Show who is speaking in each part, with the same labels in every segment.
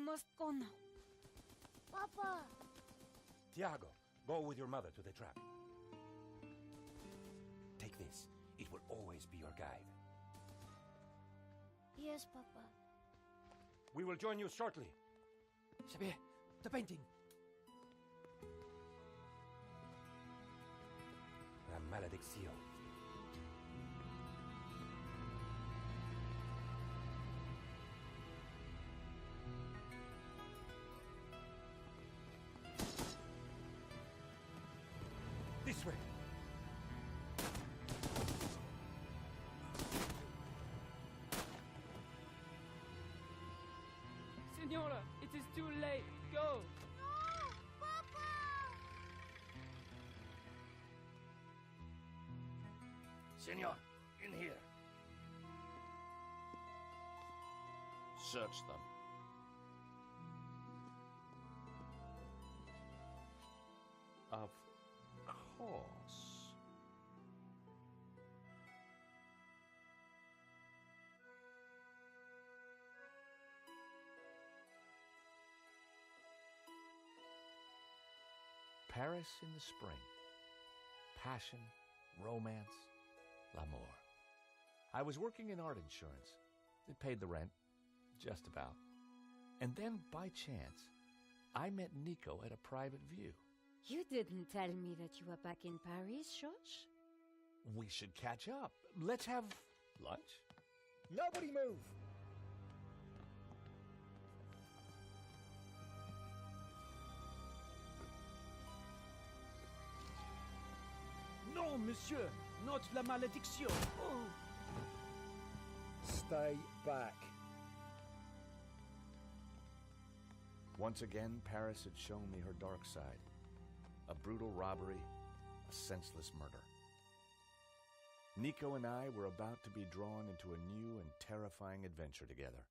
Speaker 1: must go now.
Speaker 2: Papa!
Speaker 3: Tiago, go with your mother to the trap. Take this. It will always be your guide.
Speaker 2: Yes, Papa.
Speaker 3: We will join you shortly.
Speaker 4: Xavier, the painting.
Speaker 3: La maledicción. This way.
Speaker 5: Senora, it is too late. Go.
Speaker 2: No! Papa!
Speaker 3: Senor, in here.
Speaker 6: Search them. Of course. Paris in the spring. Passion, romance, l'amour. I was working in art insurance. It paid the rent, just about. And then, by chance, I met Nico at a private view.
Speaker 1: You didn't tell me that you were back in Paris, George?
Speaker 6: We should catch up. Let's have lunch.
Speaker 4: Nobody move! Non, monsieur! Not la malédiction! Oh. Stay back.
Speaker 6: Once again, Paris had shown me her dark side. A brutal robbery, a senseless murder. Nico and I were about to be drawn into a new and terrifying adventure together.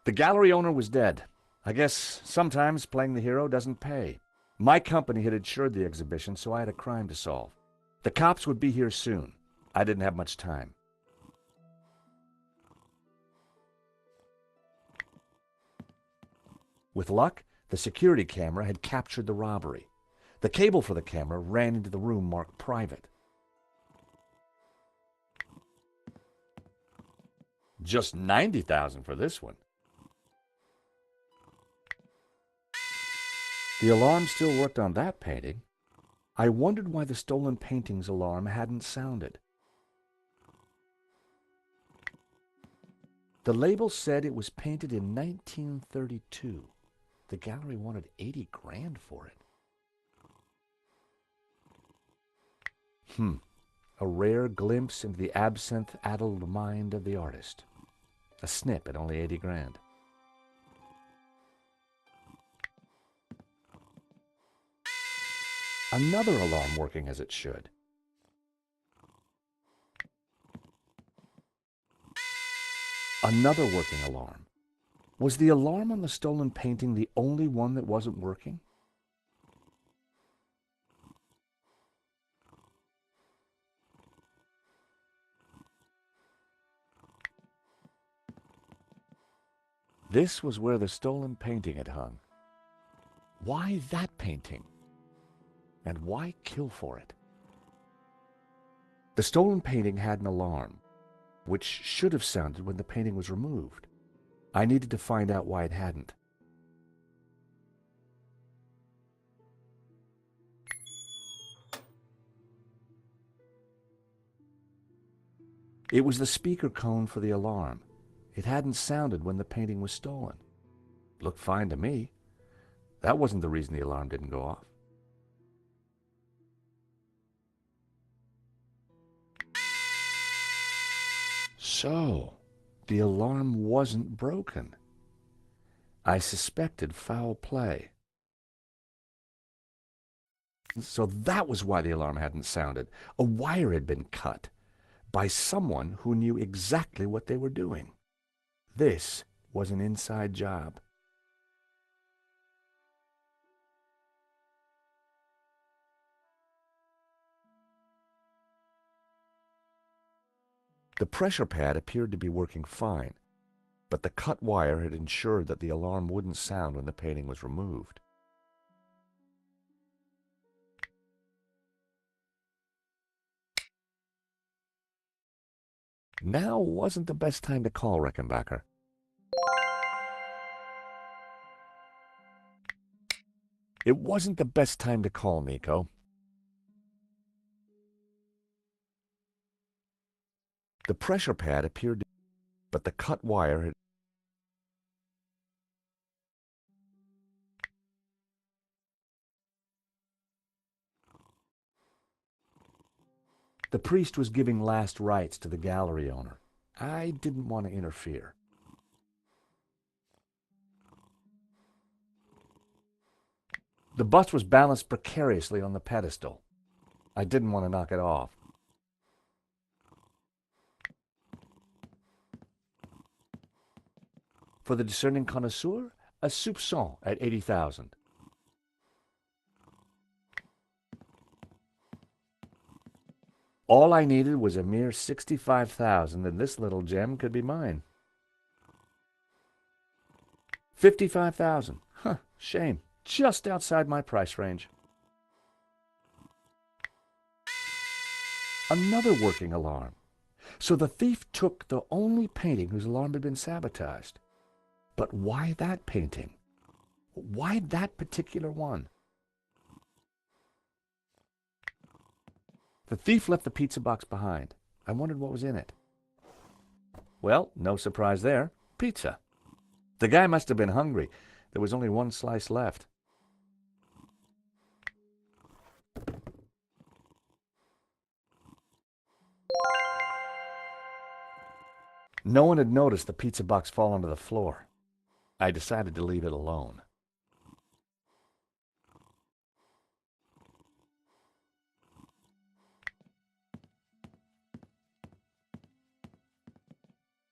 Speaker 6: The gallery owner was dead. I guess sometimes playing the hero doesn't pay. My company had insured the exhibition, so I had a crime to solve. The cops would be here soon. I didn't have much time. With luck, the security camera had captured the robbery. The cable for the camera ran into the room marked private. Just $90,000 for this one. The alarm still worked on that painting. I wondered why the stolen painting's alarm hadn't sounded. The label said it was painted in 1932. The gallery wanted $80,000 for it. A rare glimpse into the absinthe-addled mind of the artist. A snip at only $80,000. Another alarm working as it should. Another working alarm. Was the alarm on the stolen painting the only one that wasn't working? This was where the stolen painting had hung. Why that painting? And why kill for it? The stolen painting had an alarm, which should have sounded when the painting was removed. I needed to find out why it hadn't. It was the speaker cone for the alarm. It hadn't sounded when the painting was stolen. Looked fine to me. That wasn't the reason the alarm didn't go off. So, the alarm wasn't broken. I suspected foul play. So that was why the alarm hadn't sounded. A wire had been cut by someone who knew exactly what they were doing. This was an inside job. The pressure pad appeared to be working fine, but the cut wire had ensured that the alarm wouldn't sound when the painting was removed. Now wasn't the best time to call Rickenbacker. It wasn't the best time to call, Nico. The pressure pad appeared to, but the cut wire had... The priest was giving last rites to the gallery owner. I didn't want to interfere. The bust was balanced precariously on the pedestal. I didn't want to knock it off. For the discerning connoisseur, a soupçon at 80,000. All I needed was a mere 65,000, and this little gem could be mine. 55,000. Huh, shame. Just outside my price range. Another working alarm. So the thief took the only painting whose alarm had been sabotaged. But why that painting? Why that particular one? The thief left the pizza box behind. I wondered what was in it. Well, no surprise there. Pizza. The guy must have been hungry. There was only one slice left. No one had noticed the pizza box fall onto the floor. I decided to leave it alone.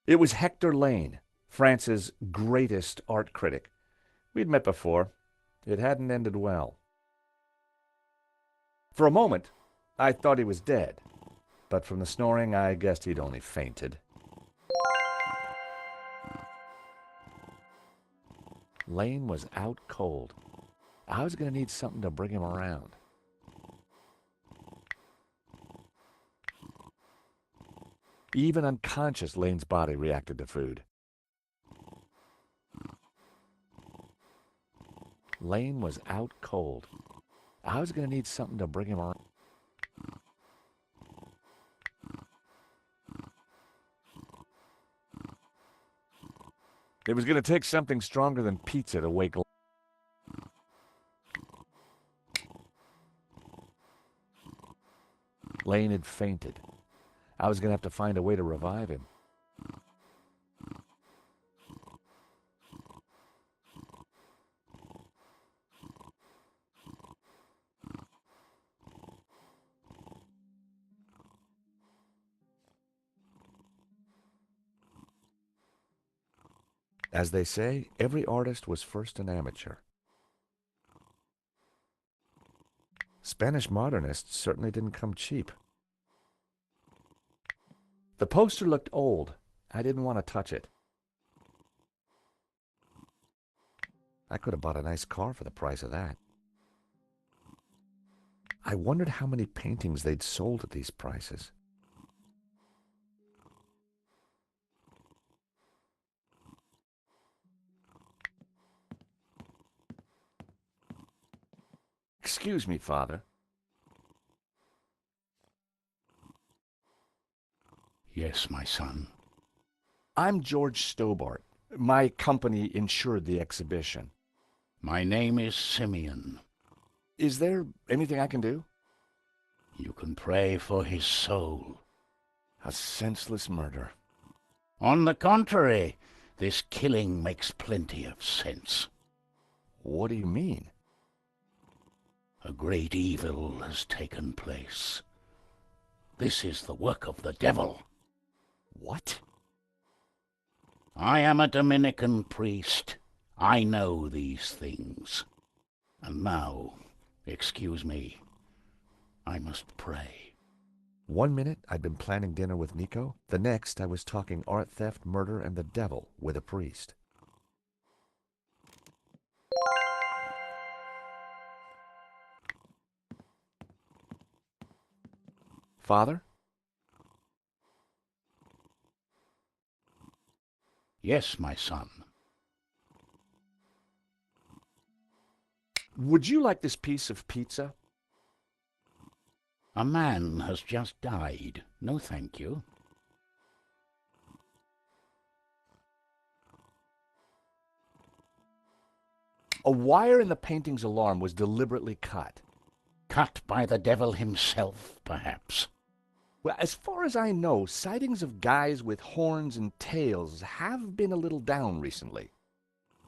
Speaker 6: It was Hector Lane, France's greatest art critic. We'd met before. It hadn't ended well. For a moment, I thought he was dead, but from the snoring, I guessed he'd only fainted. Lane was out cold. I was going to need something to bring him around. Even unconscious, Lane's body reacted to food. Lane was out cold. I was going to need something to bring him around. It was going to take something stronger than pizza to wake Lane. Lane had fainted. I was going to have to find a way to revive him. As they say, every artist was first an amateur. Spanish modernists certainly didn't come cheap. The poster looked old. I didn't want to touch it. I could have bought a nice car for the price of that. I wondered how many paintings they'd sold at these prices. Excuse me, Father.
Speaker 7: Yes, my son.
Speaker 6: I'm George Stobart. My company insured the exhibition.
Speaker 7: My name is Simeon.
Speaker 6: Is there anything I can do?
Speaker 7: You can pray for his soul.
Speaker 6: A senseless murder.
Speaker 7: On the contrary, this killing makes plenty of sense.
Speaker 6: What do you mean?
Speaker 7: A great evil has taken place. This is the work of the devil.
Speaker 6: What?
Speaker 7: I am a Dominican priest. I know these things. And now, excuse me, I must pray.
Speaker 6: 1 minute, I'd been planning dinner with Nico. The next, I was talking art theft, murder, and the devil with a priest. Father?
Speaker 7: Yes, my son.
Speaker 6: Would you like this piece of pizza?
Speaker 7: A man has just died. No, thank you.
Speaker 6: A wire in the painting's alarm was deliberately cut.
Speaker 7: Cut by the devil himself, perhaps.
Speaker 6: Well, as far as I know, sightings of guys with horns and tails have been a little down recently.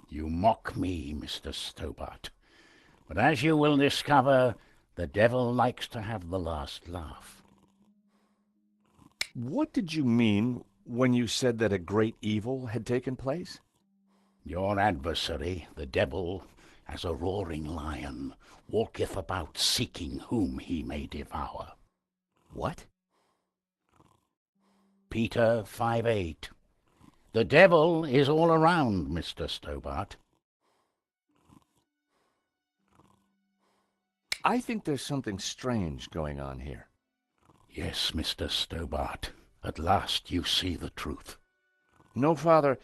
Speaker 7: You mock me, Mr. Stobart. But as you will discover, the devil likes to have the last laugh.
Speaker 6: What did you mean when you said that a great evil had taken place?
Speaker 7: Your adversary, the devil, as a roaring lion, walketh about seeking whom he may devour.
Speaker 6: What?
Speaker 7: Peter 5:8. The devil is all around, Mr. Stobart.
Speaker 6: I think there's something strange going on here.
Speaker 7: Yes, Mr. Stobart. At last you see the truth.
Speaker 6: No, Father,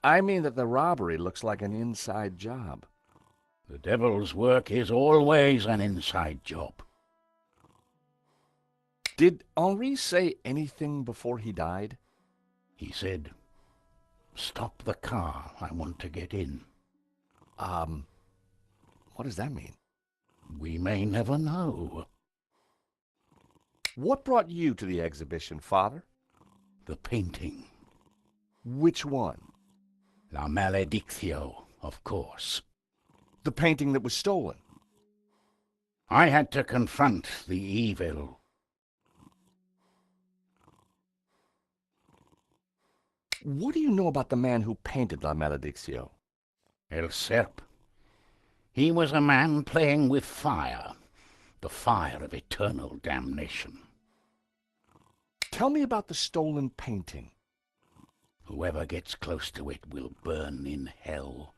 Speaker 6: I mean that the robbery looks like an inside job.
Speaker 7: The devil's work is always an inside job.
Speaker 6: Did Henri say anything before he died?
Speaker 7: He said, "Stop the car. I want to get in."
Speaker 6: What does that mean?
Speaker 7: We may never know.
Speaker 6: What brought you to the exhibition, Father?
Speaker 7: The painting.
Speaker 6: Which one?
Speaker 7: La Maledictio, of course.
Speaker 6: The painting that was stolen.
Speaker 7: I had to confront the evil.
Speaker 6: What do you know about the man who painted La Maledictio?
Speaker 7: El Serp. He was a man playing with fire, the fire of eternal damnation.
Speaker 6: Tell me about the stolen painting.
Speaker 7: Whoever gets close to it will burn in hell.